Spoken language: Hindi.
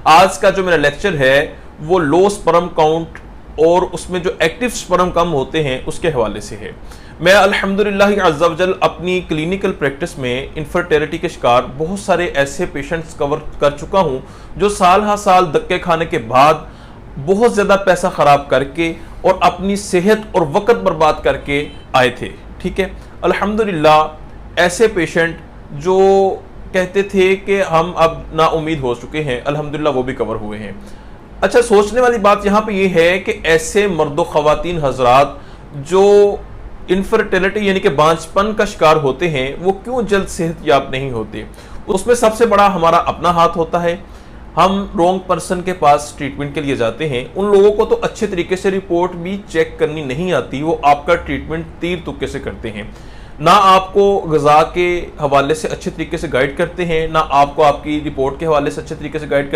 आज का जो मेरा लेक्चर है वो लो स्पर्म काउंट और उसमें जो एक्टिव स्पर्म कम होते हैं उसके हवाले से है। मैं अल्हम्दुलिल्लाह अज़्ज़ा वजल अपनी क्लिनिकल प्रैक्टिस में इनफर्टिलिटी के शिकार बहुत सारे ऐसे पेशेंट्स कवर कर चुका हूं जो साल हा साल धक्के खाने के बाद बहुत ज़्यादा पैसा ख़राब करके और अपनी सेहत और वक़्त बर्बाद करके आए थे। ठीक है, अल्हम्दुलिल्लाह ऐसे पेशेंट जो कहते थे कि हम अब ना उम्मीद हो चुके हैं, अल्हम्दुलिल्लाह वो भी कवर हुए हैं। अच्छा, सोचने वाली बात यहाँ पे ये है कि ऐसे मर्दो ख़वातीन हजरात जो इनफर्टिलिटी यानी कि बांझपन का शिकार होते हैं वो क्यों जल्द सेहतयाब नहीं होते? उसमें सबसे बड़ा हमारा अपना हाथ होता है। हम रॉन्ग पर्सन के पास ट्रीटमेंट के लिए जाते हैं। उन लोगों को तो अच्छे तरीके से रिपोर्ट भी चेक करनी नहीं आती, वो आपका ट्रीटमेंट तीर तुक्के से करते हैं। ना आपको ग़िज़ा के हवाले से अच्छे तरीके से गाइड करते हैं, ना आपको आपकी रिपोर्ट के हवाले से अच्छे तरीके से गाइड करते हैं।